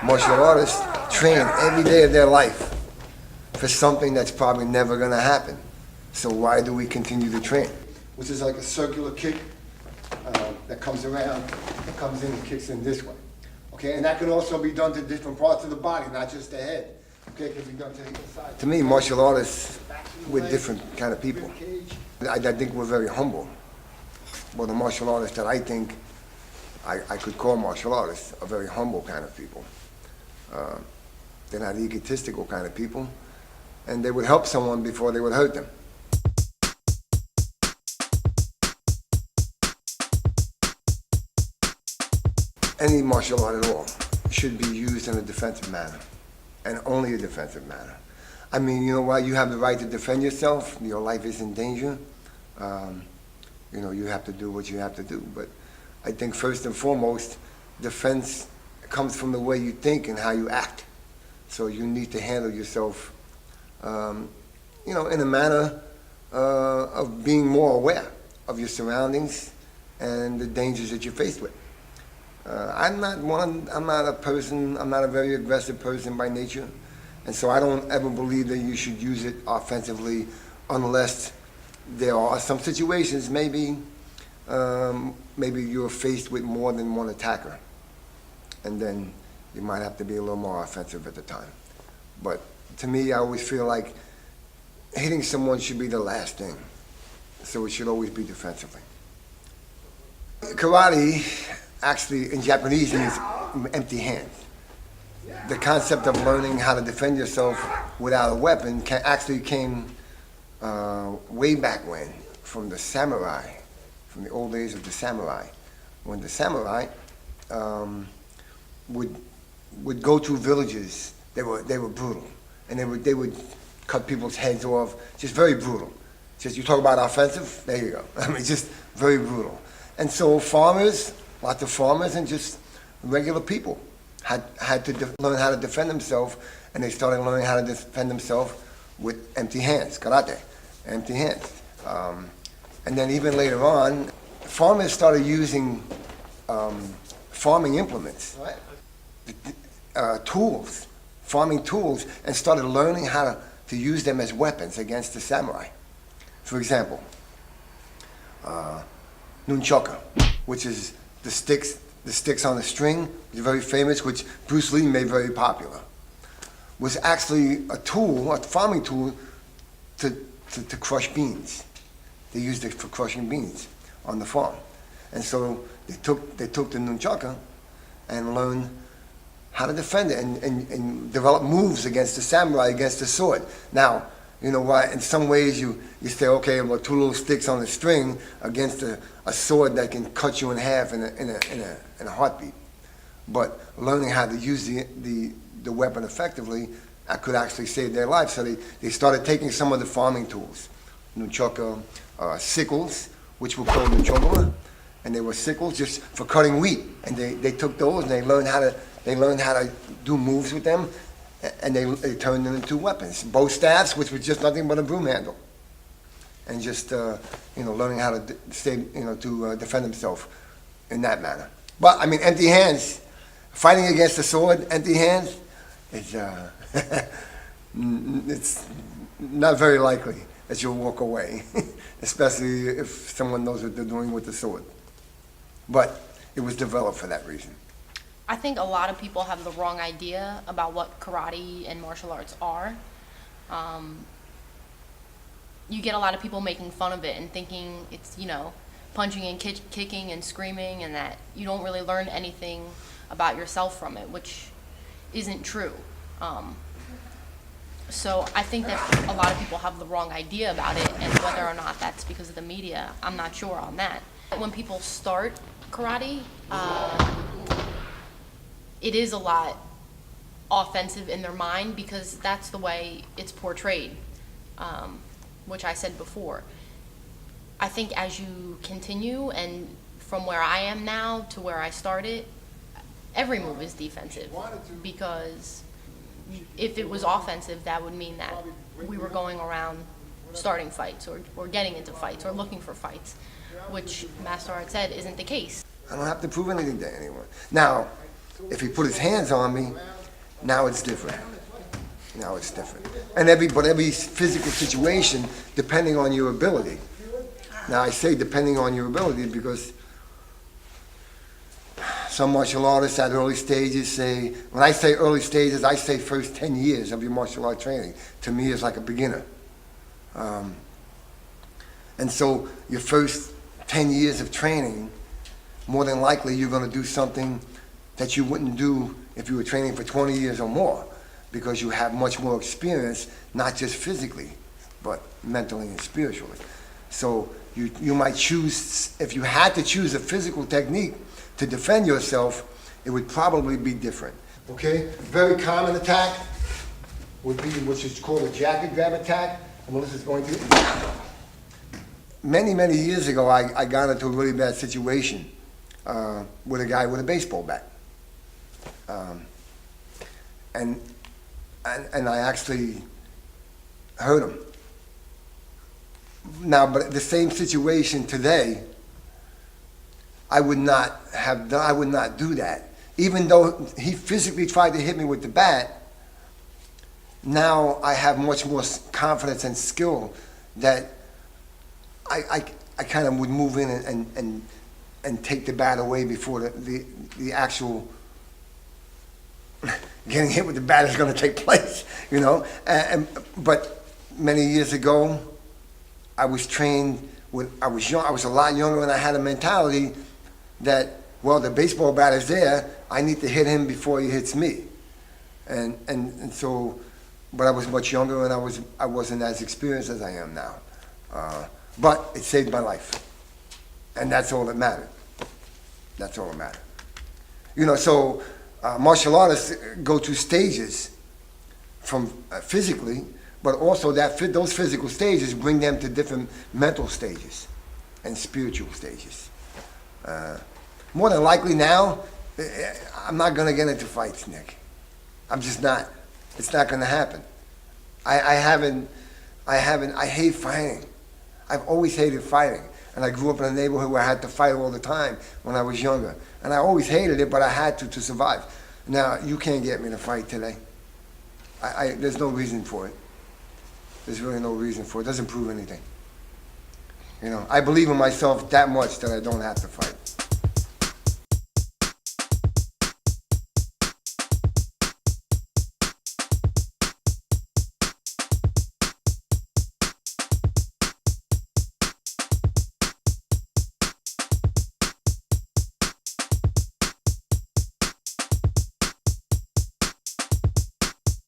martial artists train every day of their life for something that's probably never going to happen. So why do we continue to train? Which is like a circular kick that comes around, that comes in and kicks in this way. Okay, and that can also be done to different parts of the body, not just the head. Okay, it can be done to either side. To me, martial artists, we're different kind of people. I think we're very humble. Well, the martial artists that I think I could call martial artists are very humble kind of people. They're not egotistical kind of people, and they would help someone before they would hurt them. Any martial art at all should be used in a defensive manner, and only a defensive manner. I mean, you know what? You have the right to defend yourself. Your life is in danger. You know, you have to do what you have to do. But I think first and foremost, defense comes from the way you think and how you act. So you need to handle yourself, you know, in a manner of being more aware of your surroundings and the dangers that you're faced with. I'm not a very aggressive person by nature, and so I don't ever believe that you should use it offensively unless there are some situations, maybe you're faced with more than one attacker, and then you might have to be a little more offensive at the time. But to me, I always feel like hitting someone should be the last thing, so it should always be defensively. Karate, actually, in Japanese, means empty hands. The concept of learning how to defend yourself without a weapon actually came way back when, from the samurai, from the old days of the samurai, when the samurai would go to villages. They were brutal, and they would cut people's heads off, just very brutal. Just, you talk about offensive, there you go. I mean, just very brutal. And so farmers, lots of farmers and just regular people had to learn how to defend themselves, and they started learning how to defend themselves with empty hands, karate, empty hands. And then even later on, farmers started using farming implements, tools, farming tools, and started learning how to use them as weapons against the samurai. For example, nunchaka, which is the sticks on the string, which is very famous, which Bruce Lee made very popular, was actually a tool, a farming tool, to crush beans. They used it for crushing beans on the farm. And so they took the nunchaka and learned how to defend it and develop moves against the samurai, against the sword. Now, you know what, in some ways you say, okay, well, two little sticks on a string against a sword that can cut you in half in a heartbeat. But learning how to use the weapon effectively could actually save their life. So they started taking some of the farming tools, nunchaka, sickles, which were called nunchogura, and they were sickles just for cutting wheat. And they took those and they learned how to do moves with them, and they turned them into weapons. Bow staffs, which was just nothing but a broom handle, and just learning how to defend himself in that manner. But I mean, empty hands, fighting against the sword, empty hands, it's not very likely that you'll walk away, especially if someone knows what they're doing with the sword. But it was developed for that reason. I think a lot of people have the wrong idea about what karate and martial arts are. You get a lot of people making fun of it and thinking it's, punching and kicking and screaming, and that you don't really learn anything about yourself from it, which isn't true. So I think that a lot of people have the wrong idea about it, and whether or not that's because of the media, I'm not sure on that. When people start karate, it is a lot offensive in their mind because that's the way it's portrayed, which I said before. I think as you continue, and from where I am now to where I started, every move is defensive, because if it was offensive, that would mean that we were going around starting fights or getting into fights or looking for fights, which Master Art said isn't the case. I don't have to prove anything to anyone. Now, if he put his hands on me, Now it's different. Now it's different. And every physical situation, depending on your ability. Now I say depending on your ability because some martial artists at early stages say, when I say early stages, I say first 10 years of your martial art training. To me, is like a beginner. And so your first 10 years of training, more than likely you're going to do something that you wouldn't do if you were training for 20 years or more, because you have much more experience, not just physically, but mentally and spiritually. So you might choose, if you had to choose a physical technique to defend yourself, it would probably be different. Okay, very common attack would be, which is called a jacket grab attack. And Melissa's going to. Many years ago, I got into a really bad situation with a guy with a baseball bat. And I actually hurt him. Now, but the same situation today, I would not do that. Even though he physically tried to hit me with the bat, now I have much more confidence and skill that I kind of would move in and take the bat away before the actual getting hit with the bat is going to take place, you know. But many years ago, I was trained with, I was a lot younger, and I had a mentality that, well, the baseball bat is there, I need to hit him before he hits me. And so, but I was much younger, and I wasn't as experienced as I am now. But it saved my life. And that's all that mattered. That's all that mattered. You know, so martial artists go through stages from physically, but also those physical stages bring them to different mental stages and spiritual stages. More than likely now, I'm not going to get into fights, Nick. I'm just not. It's not going to happen. I hate fighting. I've always hated fighting. And I grew up in a neighborhood where I had to fight all the time when I was younger. And I always hated it, but I had to survive. Now, you can't get me to fight today. There's no reason for it. There's really no reason for it. It doesn't prove anything. You know, I believe in myself that much that I don't have to fight.